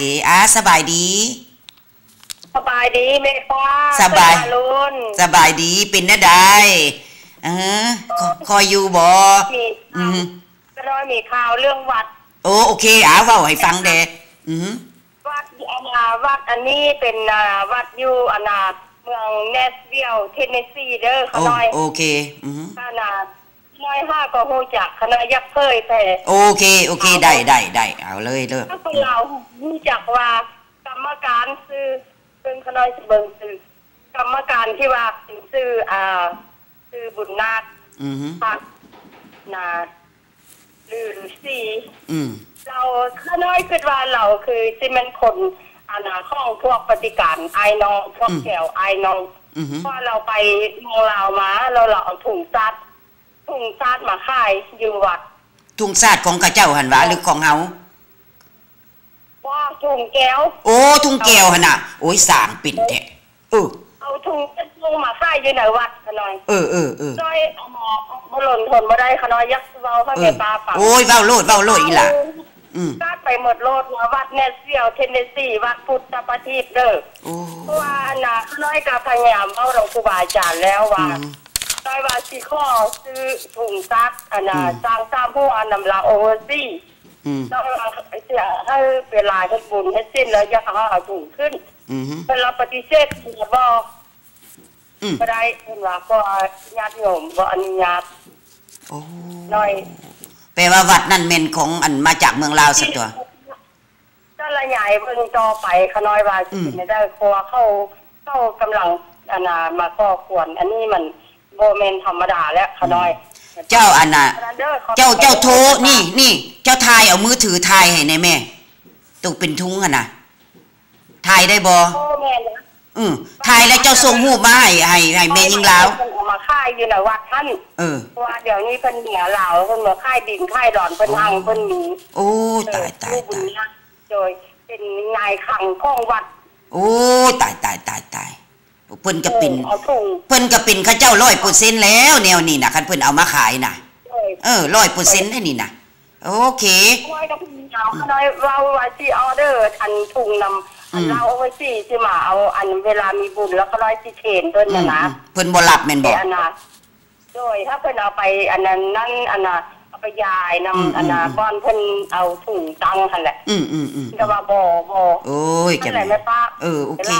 เคสบายดีแม่ฟ้าสบายลุนสบายดีเป็นได้ได้คอยอยู่บ่ก็น้อยมีข่าวเรื่องวัดโอเคเว้าให้ฟังเด้วัดวัดอันนี้เป็นวัดอยู่เมืองเนสวิลเทนเนสซีเด้อขน้อยโอเคขนาดน้อย5ก็ฮู้จักคณะยักษ์เคยแต่โอเคได้เอาเลยถ้าคนเรารู้จักว่ากรรมการซื้อซึ่งขน้อยสิเบิ่งซื้อกรรมการที่ว่าซื้อบุญนาคพักนาหรือสีเราขน้อยคิดว่าเราคือที่มันคนข้องพวกปฏิการไอ้น้องพวกแถวไอ้น้องเพราะเราไปเมืองลาวมาเราเอาถุงซัดมาขายอยู่วัดถุงซัดของข้าเจ้าหันวะหรือของเฮาว่าถุงแก้วถุงแก้วหั่นน่ะโอ้ยสางปิ่นแท้เอาถุงมาขายอยู่ในวัดขน้อยน้อยเอาหมอบ่หล่นทนบ่ได้ขน้อยยักเว้าให้แม่ป้าฟังโอ้ยเว้าโลดอีหล่ะซัดไปหมดโลดวัดเนสวิลเทนเนสซีวัดพุทธประทีปเด้อเพราะว่าขน้อยก็พยายามเอาหลวงครูบาอาจารย์แล้วว่าได้ว่าสิขอซื้อถุงซักสร้างตามผู้นำลาโอเวอร์ซีแล้วให้เวลาให้บุญให้สิ้นแล้วจะเอาถุงขึ้นเป็นเราปฏิเสธบอกก็ได้เป็นว่าก็ญาติโยมก็อนุญาตน้อยแปลว่าวัดนั่นเมนของมาจากเมืองลาวสักตัวก็ละใหญ่เพิ่งต่อไปขน้อยว่าไม่ได้เพราะว่าเข้ากำลังมาก่อควรอันนี้มันโบเมนธรรมดาแล้วขน้อยเจ้าเจ้าโทนี่เจ้าทายเอามือถือทายให้ในแม่ตกเป็นทุ้งน่ะทายได้บ่ทายแล้วเจ้าส่งรูปมาให้แม่ยิงลาวเอามาค่ายอยู่ในวัดท่านเพราะว่าเดี๋ยวนี้เพิ่นเหนียวลาวเพิ่นมาค่ายดินค่ายดอนเพิ่นหังเพิ่นมีโอ้ตายโดยเป็นนายขังของวัดโอ้ตายเพิ่นก็เป็นข้าเจ้า 100% แล้วแนวนี้น่ะคันเพิ่นเอามาขายน่ะ100% ได้นี่น่ะโอเคน้อยก็เอาน้อยเราว่าสิออเดอร์อันถุงนำเราเอาไว้สิมาเอาอันเวลามีบุญแล้วก็ร้อยสิเทนต้นนะเพิ่นบ่รับแม่นบ่โดยถ้าเพิ่นเอาไปอันนั้นนั่นเอาไปยายนำบ้านเพิ่นเอาถุงตังหั่นแหละก็ว่าบ่โอ้ยแม่ป้าโอเค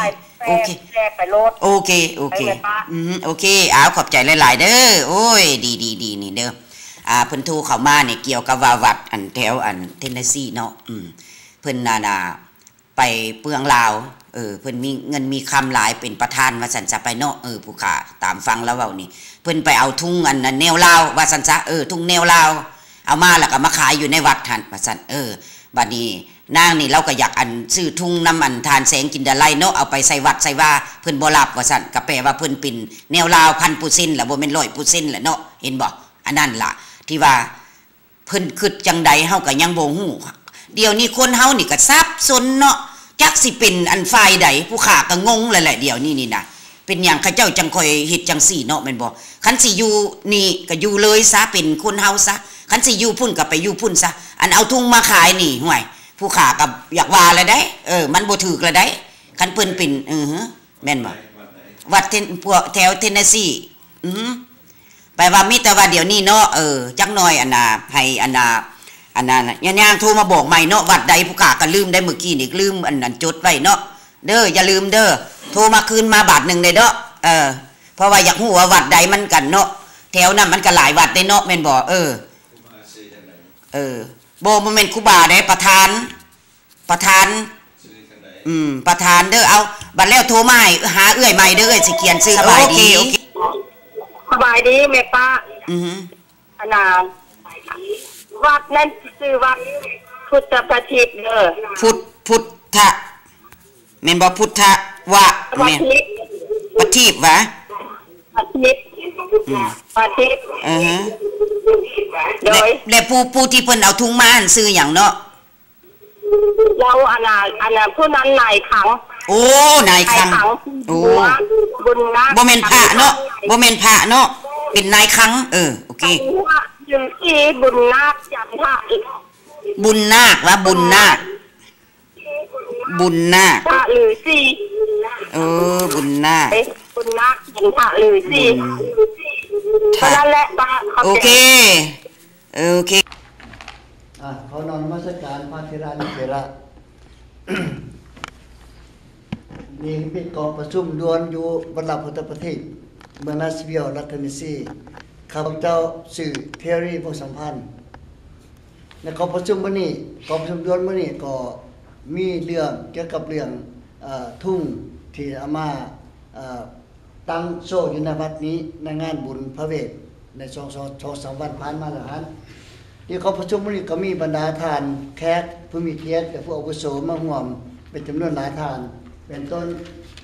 แลกไปโลดโอเคโอเคขอบใจหลายๆเด้อโอ้ยดีนี่เด้อเพิ่นโทรเข้ามาเนี่ยเกี่ยวกับว่าวัดอันแถวอันเทนเนสซีเนาะเพิ่นไปเปืองลาวเพิ่นมีเงินมีคำหลายเป็นประธานว่าซั่นซะไปเนาะผู้ขาตามฟังแล้วเว้านี่เพิ่นไปเอาทุ่งอันนั้นแนวลาวว่าซั่นซะทุ่งแนวลาวเอามาแล้วก็มาขายอยู่ในวัดหั่นว่าซั่นบัดนี้นางนี่เราก็อยากอันซื้อทุ่งน้ำมันทานแสงกินดาไลเนาะเอาไปใส่วัดใส่ว่าเพิ่นบ่รับว่าซั่นก็แปลว่าเพิ่นเป็นแนวลาว 1,000% ล่ะบ่แม่น 100% ล่ะเนาะเห็นบ่อันนั้นล่ะที่ว่าเพิ่นคิดจังใดเฮาก็ยังบ่ฮู้เดี๋ยวนี้คนเฮานี่ก็สับสนเนาะจักสิเป็นอันฝ่ายใดผู้ข้าก็งงแหละเดี๋ยวนี้นี่นะเป็นหยังเขาเจ้าจังค่อยเฮ็ดจังซี่เนาะแม่นบ่คันสิอยู่นี่ก็อยู่เลยซะเป็นคนเฮาซะคันสิอยู่พุ่นก็ไปอยู่พุ่นซะอันเอาทุ่งมาขายนี่ห่วยผู้ข้าก็อยากว่าแล้วได้มันบ่ถูกแล้วได้คันเพิ่นเป็นแม่นบ่วัดพวกแถวเทนเนสซีไปว่ามีแต่ว่าเดี๋ยวนี้เนาะจักหน่อยให้ย่างโทรมาบอกใหม่เนาะวัดใดผู้ข้าก็ลืมได้เมื่อกี้นี่ลืมอันนั้นจดไว้เนาะเด้ออย่าลืมเด้อโทรมาคืนมาบาทนึงได้เนาะเพราะว่าอยากฮู้ว่าวัดใดมันกันเนาะแถวนั้นมันก็หลายวัดได้เนาะแม่นบ่บ่แม่นครูบาได้ประธานประธานเด้อเอาบัดแล้วโทรมาให้หาเอื้อยใหม่เด้อเอ้ยสิเขียนชื่อโอเคสบายดีแม่ป้าวัดนั่นชื่อวัดพุทธประทีปเด้อพุทธแม่นบ่พุทธวะแม่นประทีปวะประทีปโดยและผู้ที่เพิ่นเอาถุงมาอันซื้อหยังเนาะเราอันน่ะผู้นั้นนายขังโอ้นายขังโอ้บุญนะบ่แม่นพระเนาะบ่แม่นพระเนาะเป็นนายขังโอเคอยู่ที่บุญนาคจันทะบุญนาควะบุญนาค บุญนาคพระฤาษีบุญนาคบุญนาคเป็นพระฤาษีนั่นแหละป้าโอเคเขานอนนมัสการพระเถระนิเถระนี่เป็นกองประชุมด่วนอยู่บรรลับพุทธประเทศเมืองนาสเวียรัฐเทนเนสซีข้าพเจ้าสื่อเทอรี่พวกสัมพันธ์ในกองประชุมวันนี้กองประชุมด่วนวันนี้ก็มีเรื่องเกี่ยวกับเรื่องทุ่งที่อามาตั้งโซ่อยู่ในวัดนี้ในงานบุญพระเวทใน2-3 วันผ่านมาแล้วฮะที่กองประชุมวันนี้ก็มีบรรดาทานแขกผู้มีเกียรติและผู้อาวุโสมาร่วมเป็นจำนวนหลายทานเป็นต้น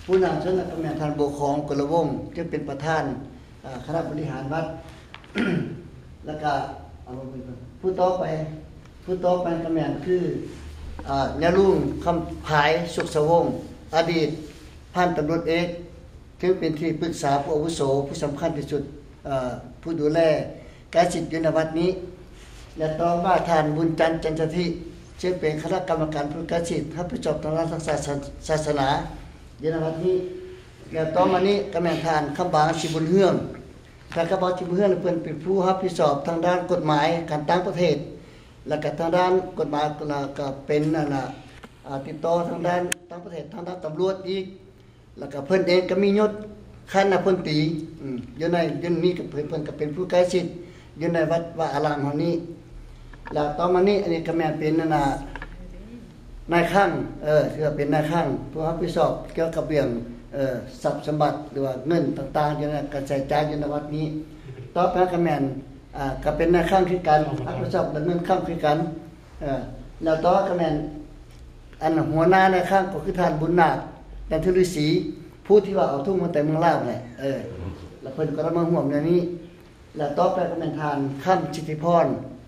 ผู้นำชนกำเนิดทานโบของกระวงที่เป็นประธานคณะบริหารวัด แล้วก็ผู้ต่อไปกำเนิดคือญาลุงคำภายสุขสวงอดีตพันตำรวจเอกที่เป็นที่ปรึกษาผู้อาวุโสผู้สำคัญที่สุดผู้ดูแลการศิษย์อยู่ในวัดนี้และต่อมาทานบุญจันทร์จันทธิซึ่งเป็นคณะกรรมการผู้การศิษย์รับผิดชอบทางด้านศาสนาอยู่ในวัดนี้และต่อมานี้กำเนิดทานคำบางสิบุญเฮืองการคำบางสิบุญเฮืองเป็นผู้รับผิดชอบทางด้านกฎหมายการต่างประเทศและก็ทางด้านกฎหมายก็เป็นติดต่อทางด้านต่างประเทศทางด้านตำรวจอีกแล้วก็เพิ่นเองก็มียศขั้นพลตรีอยู่ในนี้กับเพิ่นก็เป็นผู้ใกล้ชิดอยู่ในวัดวาอารามแห่งนี้แล้วต่อมานี้อันนี้ก็แม่นเป็นนายข้างที่ว่าเป็นนายข้างผู้รับผิดชอบเกี่ยวกับเรื่องทรัพย์สมบัติหรือว่าเงินต่างๆอยู่ในการใช้จ่ายอยู่ในวัดนี้ต่อไปก็แม่นก็เป็นนายข้างคือกันรับผิดชอบดำเนินข้างคือกันแล้วต่อก็แม่นหัวหน้านายข้างก็คือท่านบุญนาคจันทฤาษีผู้ที่ว่าเอาทุ่งมาแต่เมืองลาวแหละแล้วเพิ่นก็มาร่วมในนี้แล้วต่อไปก็เป็นทานค่ำชิติพร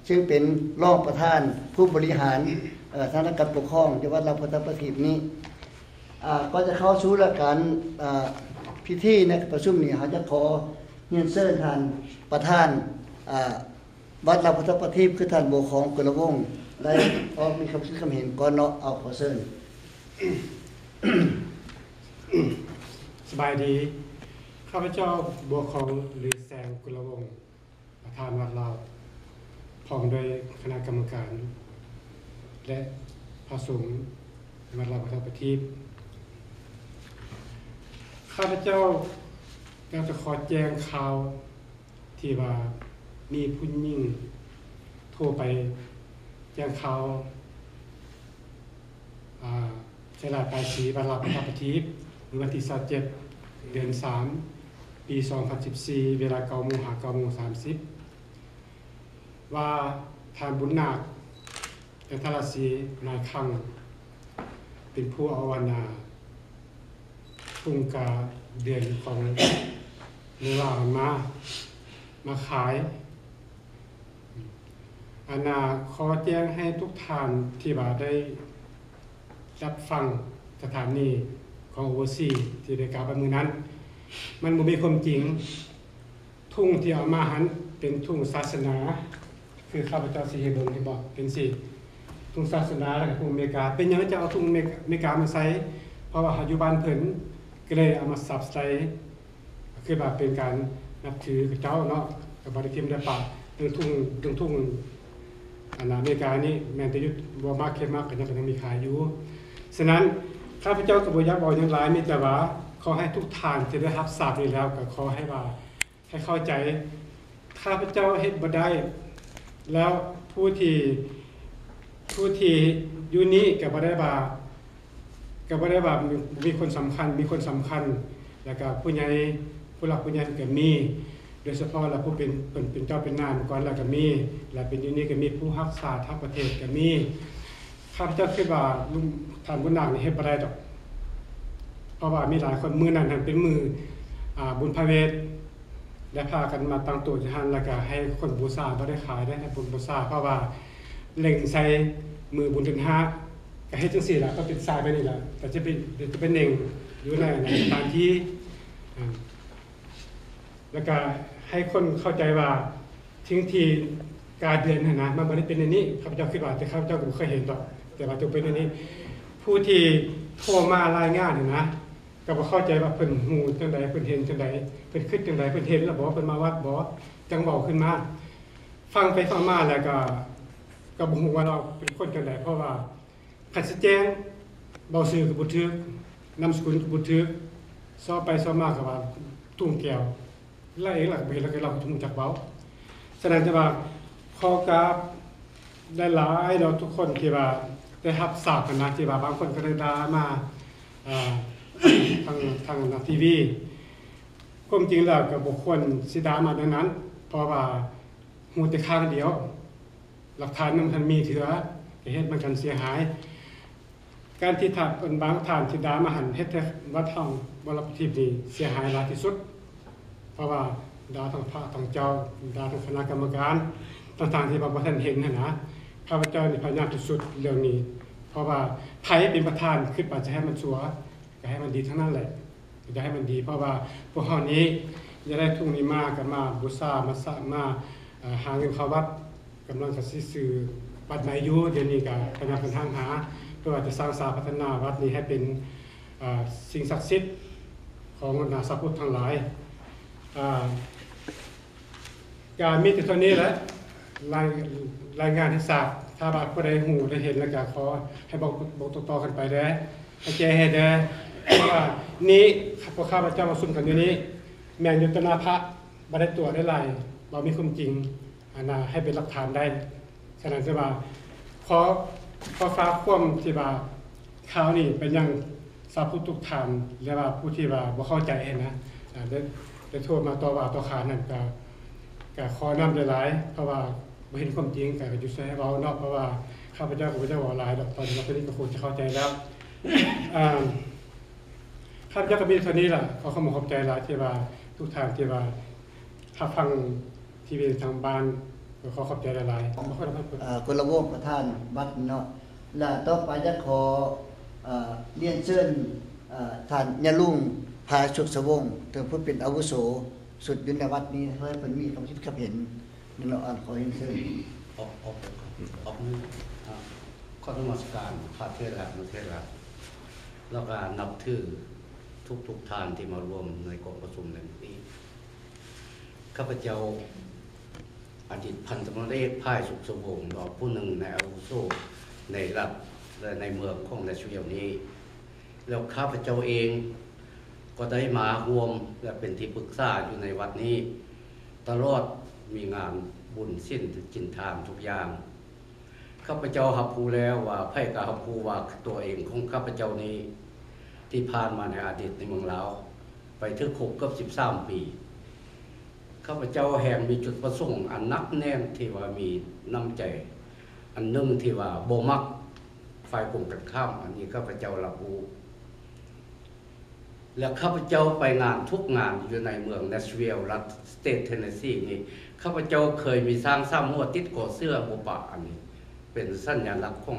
ซึ่งเป็นรองประธานผู้บริหารทางการปกครองจังหวัดลำพูนประทีปนี้ก็จะเข้าสู่รายการพิธีในประชุมนี้เขาจะขอเรียนเชิญท่านประธานวัดลำพูนประทีปคือท่านโบของกุลวงศ์ได้ออกมีคำคิดคำเห็นก่อนเนาะเอาขอเชิญสบายดีข้าพเจ้าบัวของหรือแสงกุลวงศ์ประธานวัดเราพร้อมโดยคณะกรรมการและพระสงฆ์วัดเราพุทธประทีปข้าพเจ้าอยากจะขอแจ้งข่าวที่ว่ามีผู้หญิงโทรไปแจ้งข่าวเสลาปลายสีวัดเราพุทธประทีปเมื่อวันที่27 เดือน 3 ปี 2014 เวลา 9:00 น. หา 9:30 น. ว่าทานบุญนาคจันทราศีนายคังเป็นผู้เอาวนาทุ่งกาเดือนของเมืองมาขายขอแจ้งให้ทุกท่านที่ว่าได้รับฟังสถานีของโอซีที่ได้กล่าวไปมือนั้นมันบ่มีความจริงทุ่งที่เอามาหันเป็นทุ่งศาสนาคือข้าพเจ้าสิเฮ็ดเบิ่งที่บอกเป็นสิทุ่งศาสนาแล้วก็ทุ่งอเมริกาเป็นหยังจะเอาทุ่งอเมริกามาใส่เพราะว่าอยู่บ้านเพิ่นก็เลยเอามาสับใส่คือว่าเป็นการนับถือเจ้าเนาะก็บ่ได้ทิ่มได้ปากเรื่องทุ่งอเมริกานี่แม้แต่อยู่บ่มากเข้มมากก็ยังมีขายอยู่ฉะนั้นข้าพเจ้าก็บ่อยากบอกหยังหลายมีแต่ว่าขอให้ทุกท่านที่ได้รับทราบนี้แล้วก็ขอให้ว่าให้เข้าใจข้าพเจ้าเฮ็ดบ่ได้แล้วผู้ที่อยู่นี้ก็บ่ได้ว่ามีคนสำคัญแล้วก็ผู้ใหญ่ผู้หลักผู้ใหญ่ก็มีโดยเฉพาะแล้วผู้เป็นเจ้าเป็นนายก่อนแล้วก็มีแล้วเป็นอยู่นี้ก็มีผู้รักษาทั้งประเทศก็มีข้าพเจ้าคิดว่าท่านบุญนาคนี่เฮ็ดบ่ได้ดอกเพราะว่ามีหลายคนมื้อนั้นเป็นมื้อบุญพระเวทและพากันมาตั้งตัวที่หันแล้วก็ให้คนบูชาบ่ได้ขายได้ให้บุญบูชาเพราะว่าเล็งใส่มือบุญเดือน5ก็เฮ็ดจังซี่ล่ะก็เป็นทรายไปนี่ล่ะก็จะเป็นเน่งอยู่ในสถานที่แล้วก็ให้คนเข้าใจว่าทิ้งที่การเดือนนะมันบ่ได้เป็นอันนี้ข้าพเจ้าคิดว่าแต่ข้าพเจ้าก็เคยเห็นดอกแต่ว่าจะเป็นอันนี้ผ ผู้ที่โทรมารายงานนะก็บ่เข้าใจว่าเพิ่นฮู้จังได๋เพิ่นเห็นจังได๋เพิ่นคิดจังได๋เพิ่นเห็นแล้วบ่เพิ่นมาวัดบ่จังเว้าขึ้นมาฟังไปฟังมาแล้วก็บ่ฮู้ว่าเราเป็นคนจังได๋เพราะว่าคันสิแจ้งเว้าชื่อก็บ่ถูกนามสกุลก็บ่ถูกสอบไปสอบมาก็ว่าตุ้งแก้วไล่หลักไปแล้วก็เราถูกจักเว้าฉะนั้นจะว่าขอกราบได้หลายเราทุกคนที่ว่าได้รับทราบกันนะที่ว่าบางคนก็ได้ด่ามาทางทีวีความจริงแล้วก็บ่ควรสิด่ามาดังนั้นเพราะว่าฮู้แต่ข้างเดียวหลักฐานมันมีเถือก็เฮ็ดมันกันเสียหายการที่ถ้าเป็นบางฐานที่ด่ามาหันเฮ็ดให้วัดเฮาบ่รับผิดนี่เสียหายหลายที่สุดเพราะว่าด่าทั้งพระทั้งเจ้าด่าทั้งคณะกรรมการต่างๆที่บ่ทันเห็นนะข้าพเจ้านี่พยายามที่สุดเรื่องนี้เพราะว่าไผเป็นประธานคิดว่าจะให้มันชัวก็ให้มันดีทั้งนั้นแหละจะให้มันดีเพราะว่าพวกเฮานี้จะได้ทุกนี้มาก็มาบูชามาสร้างมาหาเงินเข้าวัดกำลังจะซื้อวัดใหม่อยู่เดี๋ยวนี้ก็พยายามเป็นทางหาเพื่อจะสร้างสาพัฒนาวัดนี้ให้เป็นสิ่งศักดิ์สิทธิ์ของบรรดาชาวพุทธทั้งหลายการมีแต่เท่านี้แหละรายงานให้ทราบถ้าบาดผู้ใดหูได้เห็นแล้วก็ขอให้บอกต่อๆกันไปเด้อให้แจ้ให้เด้อเพราะว่านี้พวกข้าพเจ้ามาซุ่มกันอยู่นี้แม่นยุตนาพระบ่ได้ตัวได้หลายบ่มีความจริงให้เป็นหลักฐานได้ฉะนั้นจะว่าขอฝากความที่ว่าข่าวนี้เป็นยังสาธุทุกท่านและว่าผู้ที่ว่าบ่เข้าใจนะได้โทษมาต่อว่าต่อขานนั่นก็ขอนำหลายๆเพราะว่าบ่เห็นความจริงก็อยู่ใส่เว้าเนาะเพราะว่าข้าพเจ้าก็บ่ได้เว้าหลายดอกตอนนี้ก็คงจะเข้าใจแล้วข้าพเจ้าก็มีเท่านี้ล่ะขอขอบใจหลายที่ว่าทุกท่านที่ว่าถ้าฟังทีวีทางบ้านก็ขอบใจหลายๆขอบคุณครับกุลวงศ์ประธานวัดเนาะและต่อไปจะขอเรียนเชิญท่านยะลุงพาสุขสวงศ์ถึงผู้เป็นอาวุโสสุดอยู่ในวัดนี้เพื่อเพิ่นมีความคิดเห็นนั่นเราขอเรียนเชิญออกมือข้อนมัสการพระเทระนุเทระแล้วก็นับถือทุกท่านที่มารวมในกองประชุมในนี้ข้าพเจ้าอดีตพันตำรวจเอกพายสุขสวงศ์รองผู้หนึ่งในอาวุโสในรัฐและในเมืองของในชีวิตนี้แล้วข้าพเจ้าเองก็ได้มารวมและเป็นที่ปรึกษาอยู่ในวัดนี้ตลอดมีงานบุญสิ้นจินทานทุกอย่างข้าพเจ้ารับรู้แล้วว่าไพ่การับรู้ว่าตัวเองของข้าพเจ้านี้ที่ผ่านมาในอดีตในเมืองลาวไปถึง6 กับ 13 ปีข้าพเจ้าแห่งมีจุดประสงค์อันนักแน่นที่ว่ามีน้ำใจอันนึงที่ว่าบ่มักฝ่ายกลุ่มกันข้ามอันนี้ข้าพเจ้ารับรู้และข้าพเจ้าไปงานทุกงานอยู่ในเมืองเนชวิลล์รัฐสเตทเทนเนสซีนี่ข้าพเจ้าเคยมีสร้างซ้ำหัวติดก่อเสื้อโบปะอันนี้เป็นสัญลักษณ์ของ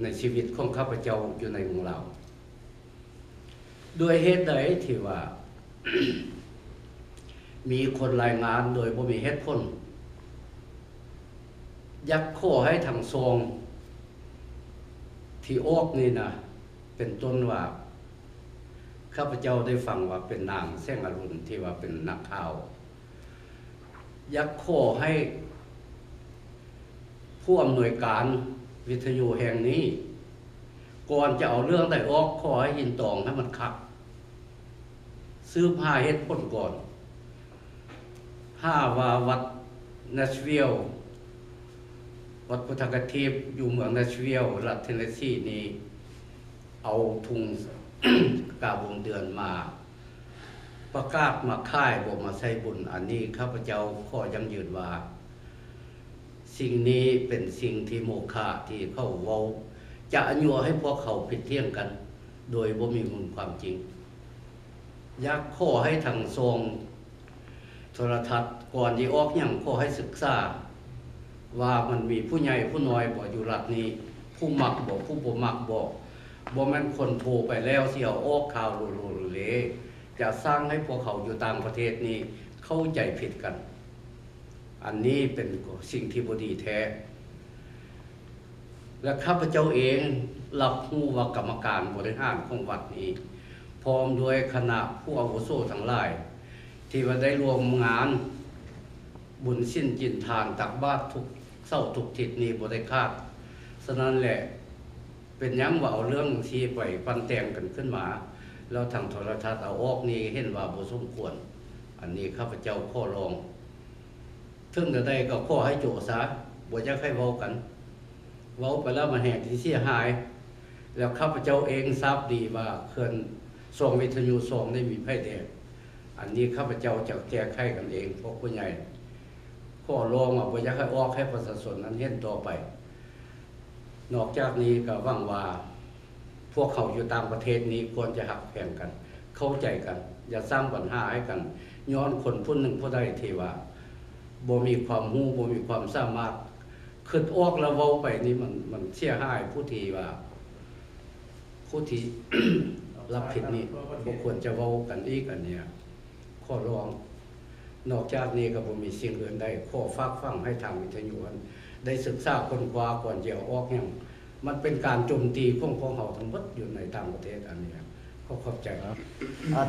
ในชีวิตของข้าพเจ้าอยู่ในเมืองลาวด้วยเหตุใดที่ว่า มีคนรายงานโดยบ่มีเหตุผลยักขอให้ทางทรงที่ออกนี่นะเป็นต้นว่าข้าพเจ้าได้ฟังว่าเป็นนางแสงอรุณที่ว่าเป็นนักข่าวยักขอให้ผู้อำนวยการวิทยุแห่งนี้ก่อนจะเอาเรื่องใดออกขอให้ยินตองให้มันคักซื้อผ้าเฮ็ดผลก่อนว่าวัดเนชวิลล์วัดพุทธกฐิอยู่เมืองเนชวิลล์รัฐเทนเนสซีนี้เอาทุงกาบวงเดือนมาประกาศมาค่ายบอกมาใช้บุญอันนี้ข้าพเจ้าขอยังยืนว่าสิ่งนี้เป็นสิ่งที่โมฆะที่เขาเว้าจะยั่วให้พวกเขาผิดเที่ยงกันโดยบ่มีมูลความจริงอยากขอให้ทางทรงโทรทัศน์ก่อนที่ออกอย่างขอให้ศึกษาว่ามันมีผู้ใหญ่ผู้น้อยบ่อยู่รัฐนี้ผู้มักบ่ผู้บ่มักบ่แม่นคนโทรไปแล้วเสียออกข่าวโลเลจะสร้างให้พวกเขาอยู่ต่างประเทศนี้เข้าใจผิดกันอันนี้เป็นสิ่งที่บ่ดีแท้ และข้าพเจ้าเองรับรู้ว่ากรรมการบริหารของวัดนี้พร้อมด้วยคณะผู้อาวุโสทั้งหลายที่ว่าได้รวมงานบุญสิ้นจินทานตักบาตรทุกเศร้าทุกทิศนี้บ่ได้ขาดฉะนั้นแหละเป็นยังว่าเอาเรื่องที่ไปปันแต่งกันขึ้นมาแล้วทางโทรทัศน์เอาออกนี่เห็นว่าบ่สมควรอันนี้ข้าพเจ้าขอร้องถึงจะได้ก็ขอให้โจซะบ่อยากให้เว้ากันเว้าไปแล้วมาแห่งที่เสียหายแล้วข้าพเจ้าเองทราบดีว่าเขื่อนส่งวิทยุส่งได้มีไผแดงอันนี้ข้าพเจ้าจะแก้ไขกันเองพวกผู้ใหญ่ขอร้องว่าบ่อยากให้ออกให้ประชาชนนั้นเห็นต่อไปนอกจากนี้ก็หวังว่าพวกเขาอยู่ต่างประเทศนี้ควรจะหักแข่งกันเข้าใจกันอย่าสร้างปัญหาให้กันย้อนคนผู้หนึ่งผู้ใดที่ว่าบ่มีความรู้บ่มีความสามารถขึ้นออกแล้วเว้าไปนี่มันเสียหายผู้ที่ว่าผู้ที่ รับผิดนี่บ่ควรจะเว้ากันอีกอันเนี้ยขอร้องนอกจากนี้ก็บ่มีสิ่งอื่นใดขอฝากฟังให้ทางวิทยุได้ศึกษาค้นคว้าก่อนจะออกหยังมันเป็นการโจมตีของพวกเราทั้งหมดอยู่ในต่างประเทศอันนี้ขอขอบใจครับ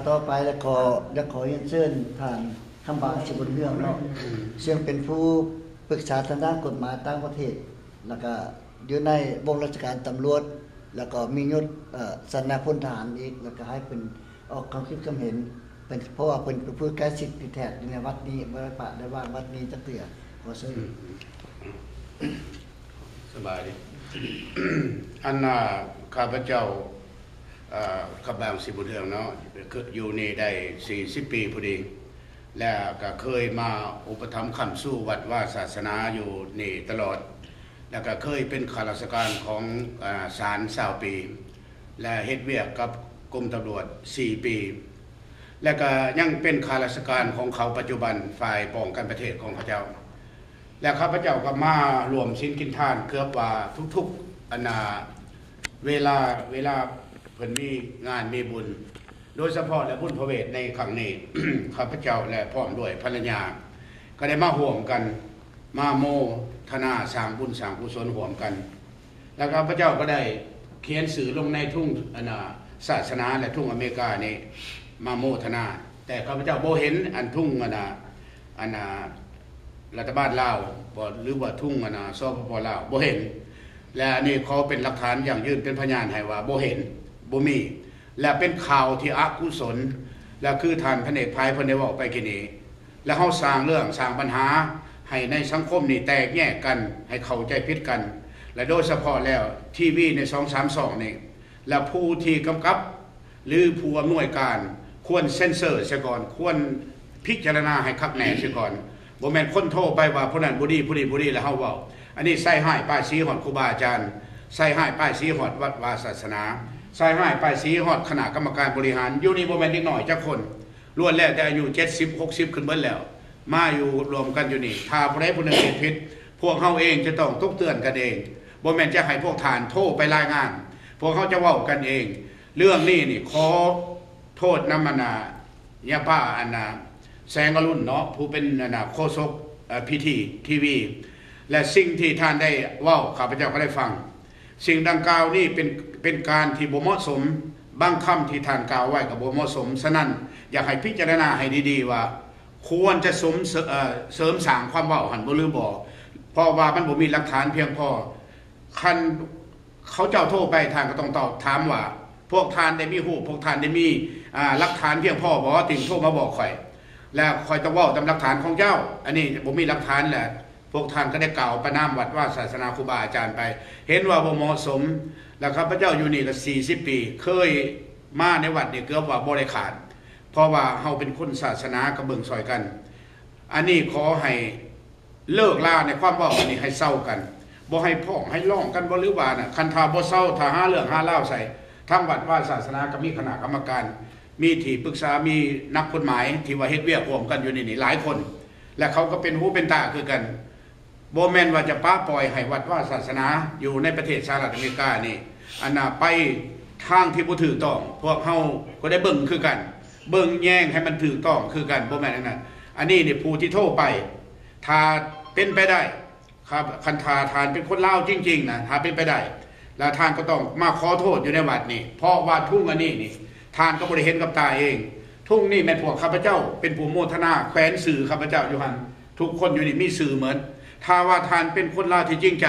ต่อไปแล้วขอเรียนเชิญท่านคำบางสิบุญเรื่องเนาะซึ่งเป็นผู้ปรึกษาทางด้านกฎหมายต่างประเทศแล้วก็อยู่ในวงราชการตำรวจแล้วก็มียศสัญญาพลทหารอีกแล้วก็ให้เป็นออกความคิดความเห็นเป็นเพราะว่าเป็นผู้ใกล้ชิดที่แท้ในวัดนี้บ่ได้ปะได้ว่าวัดนี้จะเตือขอเชิญสบายดี อันน่ะข้าพเจ้าขับบางสิบุญเรืองเนาะอยู่นี่ได้40 ปีพอดีและก็เคยมาอุปถัมภ์ค้ำสู้วัดว่าศาสนาอยู่นี่ตลอดแล้วก็เคยเป็นข้าราชการของศาล20 ปีและเฮ็ดเวียกกับกรมตำรวจ4 ปีและก็ยังเป็นข้าราชการของเขาปัจจุบันฝ่ายป้องกันประเทศของพระเจ้าและข้าพเจ้าก็มารวมศีลกินทานเกือบว่าทุกๆเวลาเพิ่นมีงานมีบุญโดยเฉพาะและบุญพระเวทในครั้งนี้ ข้าพเจ้าและพร้อมด้วยภรรยาก็ได้มาร่วมกันมาโมทนาสร้างบุญสร้างกุศลร่วมกันแล้วข้าพเจ้าก็ได้เขียนสื่อลงในทุ่งศาสนาและทุ่งอเมริกานี่มาโมทนาแต่ข้าพเจ้าบ่เห็นอันทุ่งรัฐบาลลาวหรือว่าทุ่งสปป.ลาวบ่เห็นและนี่เขาเป็นหลักฐานอย่างยืนเป็นพยานให้ว่าบ่เห็นบ่มีและเป็นข่าวที่อกุศลและคือท่านพระเนกภัยเพิ่นได้เว้าไปกี่นี้แล้วเฮาสร้างเรื่องสร้างปัญหาให้ในสังคมนี่แตกแยกกันให้เข้าใจผิดกันและโดยเฉพาะแล้วทีวีใน232นี่และผู้ที่กำกับหรือผู้อำนวยการควรเซ็นเซอร์เสียก่อนควรพิจารณาให้คักแน่เสียก่อนบ่แม่นคนโทรไปว่าผู้นั้นบ่ดีผู้นี้บ่ดีแล้วเฮาเว้าอันนี้ใส่ให้ป้ายสีฮอดครูบาอาจารย์ใส่ให้ป้ายสีฮอดวัดวาศาสนาใส่ให้ป้ายสีฮอดคณะกรรมการบริหารอยู่นี่บ่แม่นเด็กน้อยจักคนล้วนแล้วแต่อายุ70 60ขึ้นเบิดแล้วมาอยู่รวมกันอยู่นี่ถ้าผู้ใดผู้หนึ่งเฮ็ดผิดพวกเฮาเองจะต้องเตือนกันเองบ่แม่นจะให้พวกทานโทรไปรายงานพวกเขาจะเว้ากันเองเรื่องนี้นี่ขอโทษนำยาป้าแสงอรุณเนาะผู้เป็นโฆษกพิธีทีวีและสิ่งที่ท่านได้เว้าข้าพเจ้าก็ได้ฟังสิ่งดังกล่าวนี้เป็นการที่บ่เหมาะสมบางคำที่ท่านกล่าวไว้ก็บ่เหมาะสมฉะนั้นอยากให้พิจารณาให้ดีๆว่าควรจะเสริมสร้างความเว้าหันบ่หรือบ่เพราะว่ามันบ่มีหลักฐานเพียงพอคันเขาเจ้าโทรไปท่านก็ต้องตอบถามว่าพวกท่านได้มีรูปพวกท่านได้มีหลักฐานเพียงพอบ่ถึงโทรมาบอกข่อยแล้วข่อยต้องเว้าตามหลักฐานของเจ้าอันนี้บ่มีหลักฐานแหละพวกท่านก็ได้กล่าวประนามวัดว่าศาสนาครูบาอาจารย์ไปเห็นว่าบ่เหมาะสมแล้วข้าพเจ้าอยู่นี่ก็40 ปีเคยมาในวัดนี่เกือบว่าบ่ได้ขาดเพราะว่าเฮาเป็นคนศาสนากระเบิ่งซอยกันอันนี้ขอให้เลิกลาในความเว้าอันนี้ให้เศร้ากันบ่ให้พ้องให้ร้องกันบ่หรือว่าน่ะคันถ้าบ่เศร้าถ้าหาเรื่องหาเล่าใส่ทางวัดว่าศาสนาก็มีคณะกรรมการมีที่ปรึกษามีนักกฎหมายที่ว่าเฮ็ดเวียกร่วมกันอยู่นี่หลายคนและเขาก็เป็นหูเป็นตาคือกันบ่แม่นว่าจะป้าปล่อยให้วัดว่าศาสนาอยู่ในประเทศสหรัฐอเมริกานี่ไปทางที่บ่ถูกต้องพวกเฮาก็ได้เบิ่งคือกันเบิ่งแย่งให้มันถูกต้องคือกันบ่แม่นนั่นอันนี้นี่ผู้ที่โทรไปถ้าเป็นไปได้ ครับคันทานเป็นคนลาวจริงๆนะถ้าเป็นไปได้แล้วท่านก็ต้องมาขอโทษอยู่ในวัดนี่เพราะว่าทุ่งอันนี้นี่ท่านก็บ่ได้เห็นกับตาเองทุ่งนี่แม่นพวกข้าพเจ้าเป็นผู้โมทนาแขวนสื่อข้าพเจ้าอยู่หั่นทุกคนอยู่นี่มีสื่อเหมือนถ้าว่าท่านเป็นคนลาวที่จริงใจ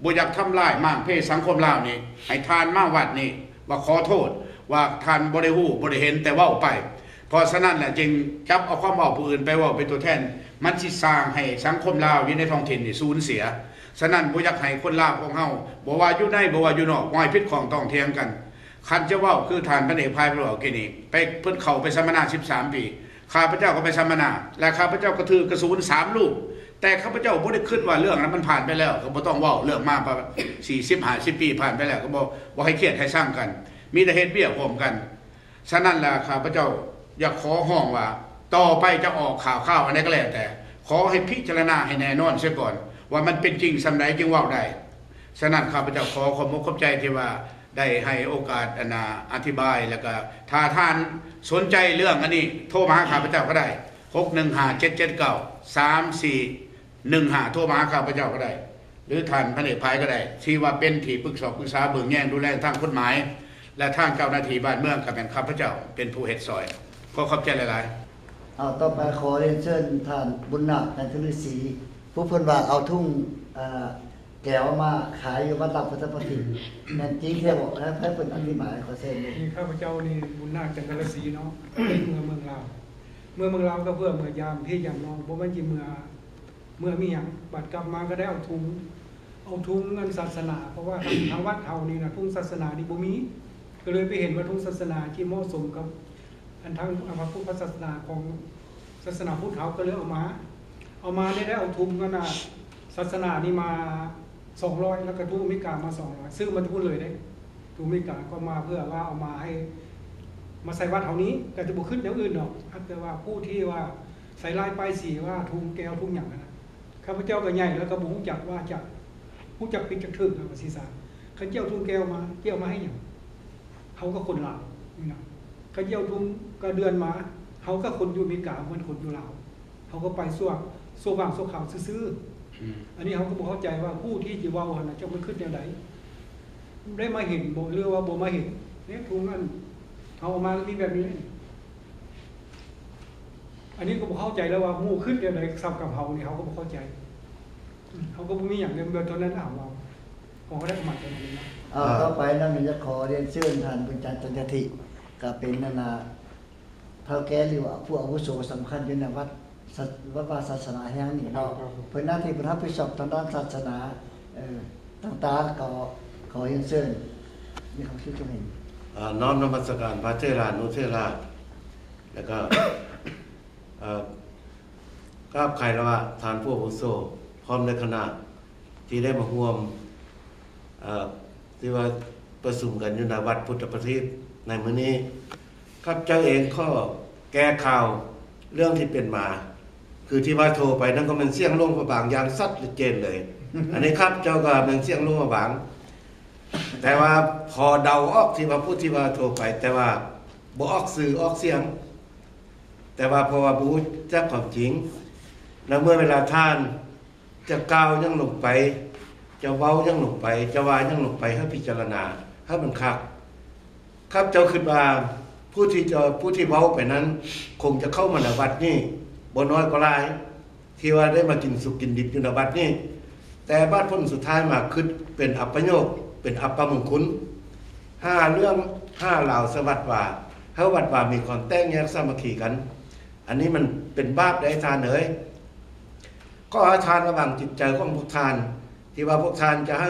บ่อยากทำลายม่างเพศสังคมลาวนี่ให้ท่านมาวัดนี่ว่าขอโทษว่าท่านบ่ได้ฮู้บ่ได้เห็นแต่เว้าไปเพราะฉะนั้นแหละจึงจับเอาความเว้าผู้อื่นไปเว้าเป็นตัวแทนมันสิสร้างให้สังคมลาวอยู่ในท้องถิ่นนี่สูญเสียฉะนั้นบ่อยากให้คนลาวของเฮาบ่ว่าอยู่ในบ่ว่าอยู่นอกบ่ให้ผิดของต้องเถียงกันคันจะเว้าคือท่านพระเอกพายไปเว้ากี่นี่ไปเพิ่นเข้าไปสัมมนา13ปีข้าพเจ้าก็ไปสัมมนาและข้าพเจ้าก็ถือกระสุน3ลูกแต่ข้าพเจ้าบ่ได้คิดว่าเรื่องนั้นมันผ่านไปแล้วก็บ่ต้องเว้าเรื่องมา40-50 ปีผ่านไปแล้วก็บ่ให้เครียดให้สร้างกันมีแต่เฮ็ดเบี้ยพร้อมกันฉะนั้นล่ะข้าพเจ้าอยากขอร้องว่าต่อไปจะออกข่าวอันใดก็แล้วแต่ขอให้พิจารณาให้แน่นอนเสียก่อนว่ามันเป็นจริงสำใดจึงเว้าได้ฉะนั้นข้าพเจ้าขอความขอบใจที่ว่าได้ให้โอกาสอธิบายแล้วก็ถ้าท่านสนใจเรื่องอันนี้โทรมาหาข้าพเจ้าก็ได้615-779-3415โทรมาหาข้าพเจ้าก็ได้หรือท่านพระเอกพายก็ได้ที่ว่าเป็นที่ปรึกษาเบิ่งแย่งดูแลทางกฎหมายและทางเจ้าหน้าที่บ้านเมืองก็เป็นข้าพเจ้าเป็นผู้เฮ็ดซอยขอขอบใจหลายๆต่อไปขอเรียนเชิญท่านบุญนาคจันทฤศรีผู้เพิ่นว่าเอาทุ่งแก้วมาขายอยู่วัดรับพุทธปฏิแม่นจริงแท้บ่แล้วให้เพิ่นอธิบายขอเชิญเลยนี่ข้าพเจ้านี่บุญนาคจันทฤศรีเนาะเมืองลาวเมืองลาวก็เพื่อเมื่อยามพี่ยามน้องบ่แม่นสิเมื่อมีหยังบัดกลับมาก็ได้เอาทุงเงินศาสนาเพราะว่าทางวัดเฮานี่นะทุงศาสนานี่บ่มีก็เลยไปเห็นว่าทุงศาสนาที่เหมาะสมกับอันทางพระพุทธศาสนาของศาสนาพุทธเฮาก็เลยเอามาได้เอาทุงกันน่ะศาสนานี่มา200แล้วก็ทุงอเมริกามา200ซื้อมาทุกเลยได้ทุงอเมริกาก็มาเพื่อว่าเอามาให้มาใส่วัดเฮานี้ก็จะบ่ขึ้นอย่างอื่นดอกแต่ว่าผู้ที่ว่าใส่ลายป้ายสีว่าทุงแก้วทุงหยังนั่นน่ะข้าพเจ้าก็ใหญ่แล้วก็บ่รู้จักว่าจะรู้จักผิดจักถูกว่าสิซะคันเจ้าทุงแก้วมาเกี่ยวมาให้หยังเฮาก็คนลาวนี่นะคันเจ้าทุงก็เดือนมาเฮาก็คนอยู่อเมริกาเหมือนคนอยู่ลาวเฮาก็ไปซั่วว่างซั่วข่าวซื่ออันนี้เฮาก็บ่เข้าใจว่าผู้ที่สิเว้าหั่นน่ะเจ้ามันคิดแนวใดได้มาเห็นบ่หรือว่าบ่มาเห็นเนี่ยทุงนั้นเอามามีแบบนี้อันนี้ก็บ่เข้าใจแล้วว่าหมู่ขึ้นแนวใดซ้ำกับเฮานี่เฮาก็บ่เข้าใจเฮาก็บ่มีหยังเรื่องเท่านั้นเอาของก็ได้ประมาณเท่านั้นนะต่อไปนั้นจะขอเรียนเชิญท่านบุญจันทร์จันทธิก็เป็นเฒ่าแก่หรือว่าผู้อาวุโสสำคัญอยู่ในวัดศาสนาแห่งนี้เนาะเพิ่นหน้าที่ประทับผิดชอบทางด้านศาสนาต่างๆก็ขอเรียนเชิญมีคำคิดจังได๋น้อมนมัสการพระเทรานุเทราแล้วก็กราบใครละว่าทานผู้อาวุโสพร้อมในคณะที่ได้มาร่วมที่ว่าประชุมกันอยู่ในวัดพุทธประทีปในมื้อนี้ครับเจ้าเองข้อแก้ข่าวเรื่องที่เป็นมาคือที่ว่าโทรไปนั่นก็เป็นเสียงลงพระบางอย่างชัดเจนเลย อันนี้ครับเจ้าก็เป็นเสียงลงพระบางแต่ว่าพอเดาออกที่ว่าพูดที่ว่าโทรไปแต่ว่าบ่ออกสื่อออกเสียงแต่ว่าเพราะว่ารู้จักความจริงแล้วเมื่อเวลาท่านจะก้าวยังลงไปจะเว้ายังลงไปจะว่ายังลงไปให้พิจารณาให้มันคักครับเจ้าคิดว่าผู้ที่เว้าไปนั้นคงจะเข้ามาในวัดนี้บ่น้อยก็หลายที่ว่าได้มากินสุกกินดิบอยู่ในวัดนี้แต่บ้านพ้นสุดท้ายมาคิดเป็นอัปปโยคเป็นอัปปมงคล5เรื่อง5เหล่าสวัสดิ์ว่าเฮาวัดว่ามีความแตกแยกสามัคคีกันอันนี้มันเป็นบาปได้ทานเอ้ยก็อาทานระหว่างจิตใจของพวกทานที่ว่าพวกทานจะให้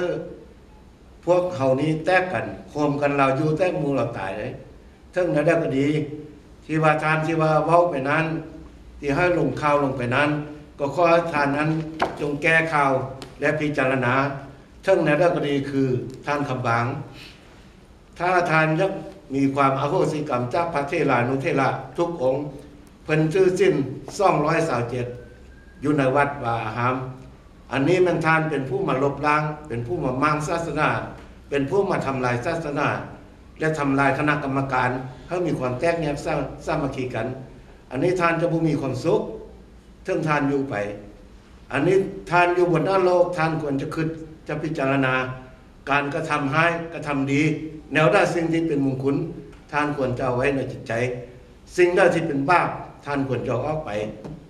พวกเฮานี้แตกกันโคมกันเราอยู่แตกหมู่เราตายเลยทั้งนั้นก็ดีที่ว่าทานที่ว่าเว้าไปนั้นที่ให้ลงข่าวลงไปนั้นก็ขอให้ทานนั้นจงแก้ข่าวและพิจารณาทั้งนั้นก็ดีคือท่านคำบางถ้าทานยักมีความอโหสิกรรมจากพระเทรานุเทระทุกองค์เพิ่นชื่อสิ้น227อยู่ในวัดว่าหามอันนี้มันทานเป็นผู้มาลบล้างเป็นผู้มามั่งศาสนาเป็นผู้มาทำลายศาสนาและทำลายคณะกรรมการให้มีความแตกแยกสามัคคีกันอันนี้ทานจะบ่มีความสุขทั้งทานอยู่ไป อันนี้ท่านอยู่บนด้านโลกท่านควรจะคิดจะพิจารณาการกระทำให้กระทำดีแนวด้านสิ่งที่เป็นมงคลท่านควรจะเอาไว้ในจิตใจสิ่งด้านที่เป็นบาปท่านควรจะออกไป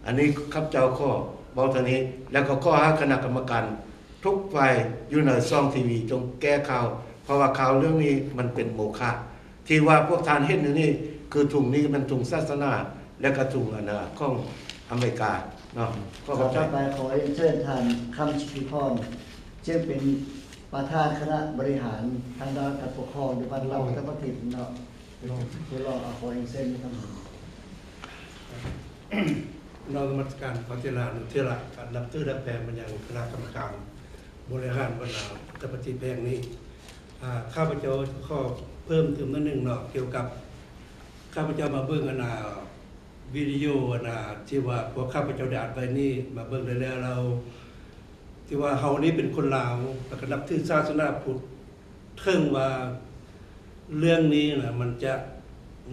อันนี้ข้าพเจ้าข้อบอกเท่านี้แล้วก็ข้อให้คณะกรรมการทุกฝ่ายอยู่ในช่องทีวีจงแก้ข่าวเพราะว่าข่าวเรื่องนี้มันเป็นโมฆะที่ว่าพวกท่านเห็นอยู่นี่คือถุงนี้มันถุงศาสนาและก็ถุงของอเมริกาเนาะก็ขอบใจไปขอเชิญท่านคำชิพรซึ่งเป็นประธานคณะบริหารทางด้านการปกครองในบ้านเราพุทธประทินเนาะคือเราเอาขอเส้นครับเราสมัครการพัฒนาเทระการนับถือและแปลมาอย่างคณะกรรมการบริหารวันนาจะปฏิแปลงนี้ข้าพเจ้าข้อเพิ่มเติมนิดนึงเนาะเกี่ยวกับข้าพเจ้ามาเบิ่งวิดีโอที่ว่าพวกข้าพเจ้าได้อ่านไปนี่มาเบิ่งได้แล้วเราที่ว่าเฮานี่เป็นคนลาวแล้วก็นับถือศาสนาพุทธเทิงว่าเรื่องนี้นะมันจะ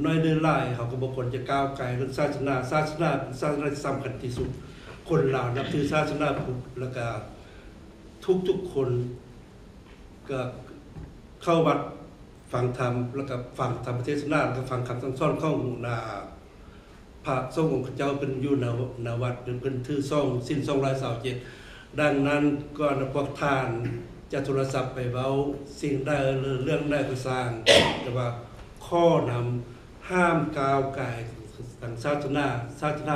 น้อยเดือนหลายเขาก็บอกคนจะก้าวไกลเรื่องศาสนาเป็นศาสนาที่สำคัญที่สุดคนลาวนับถือศาสนาพุทธแล้วก็ทุกคนก็เข้าวัดฟังธรรมแล้วก็ฟังธรรมเทศนาแล้วก็ฟังคำสั่งสอนของพระสงฆ์ของเจ้าเป็นอยู่ในวัดเป็นถือซ่องสิ้น227ดังนั้นก็พวกทานจะโทรศัพท์ไปเว้าสิ่งใดเรื่องใดก็สร้างแต่ว่าข้อนำห้ามก้าวไกลทางศาสนา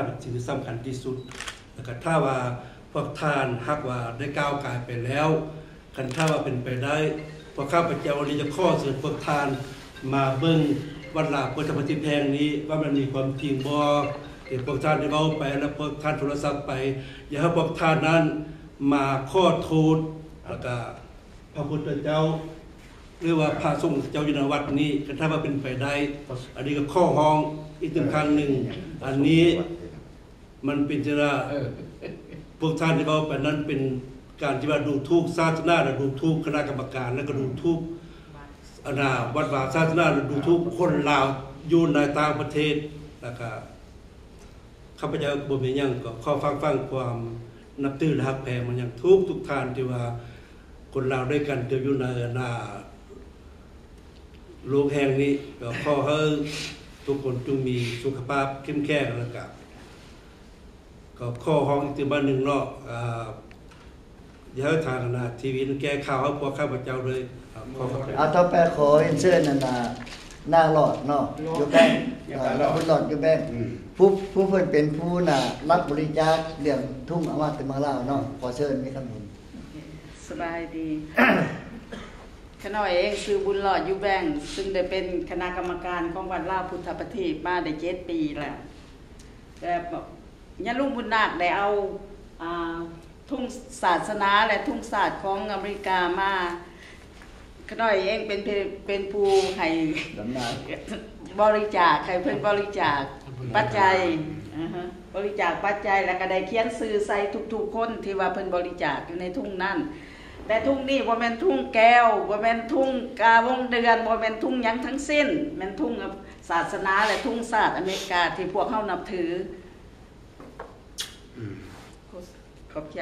เป็นสิ่งที่สำคัญที่สุดแล้วก็ถ้าว่าพวกทานฮักว่าได้ก้าวไกลไปแล้วคันถ้าว่าเป็นไปได้พวกข้าพเจ้าวันนี้จะข้อเสนอพวกทานมาเบิ่งวัดลาพุทธปฏิแพงนี้ว่ามันมีความจริงบ่ที่พวกท่านได้เว้าไปแล้วพวกท่านโทรศัพท์ไปอย่าให้พวกท่านนั้นมาขอโทษแล้วก็พระพุทธเจ้าหรือว่าพระสงฆ์เจ้าอยู่ในวัดนี้ถ้าว่าเป็นไปได้อันนี้ก็ข้อห้องอีกครั้งหนึ่งอันนี้มันเป็นจะพวกท่านที่เว้าไปนั้นเป็นการที่ว่าดูทุกศาสนาและดูทุกคณะกรรมการแล้วก็ดูทุกวัดวาศาสนาและดูทุกคนลาวอยู่ในต่างประเทศแล้วก็ข้าพเจ้าบ่มีหยังก็ขอฟังความนับถือและฮักแพงมันอย่างทุกท่านที่ว่าคนลาวด้วยกันจะอยู่ในโลกแห่งนี้ก็ขอให้ทุกคนจงมีสุขภาพเข้มแข็งแล้วก็ข้อห้องอีกตัวนึงเนาะอย่าให้ทางทีวีแก้ข่าวให้พวกข้าพเจ้าเลยต่อไปขอเชิญนางหลอดเนาะอยู่แบงคุณหลอดอยู่แบงผู้เพิ่นเป็นผู้รับบริจาคเรื่องทุ่งอวาสเมืองลาวเนาะขอเชิญมีคำเห็นสบายดีขน้อยเองคือบุญหลอดอยู่แบงซึ่งได้เป็นคณะกรรมการของวัดลาวพุทธประทีปมาได้7 ปีแล้วแต่ญาลุงบุญนาคได้เอาทุ่งศาสนาและทุ่งศาสตร์ของอเมริกามาขน้อยเองเป็นผู้ให้บริจาคให้เพิ่นบริจาคปัจจัยบริจาคปัจจัยแล้วก็ได้เขียนสื่อใส่ทุกๆคนที่ว่าเพิ่นบริจาคอยู่ในทุ่งนั้นแต่ทุ่งนี้บ่แม่นทุ่งแก้วบ่แม่นทุ่งกาวงเดือนบ่แม่นทุ่งหยังทั้งสิ้นแม่นทุ่งศาสนาและทุ่งศาสตร์อเมริกาที่พวกเฮานับถือขอบใจ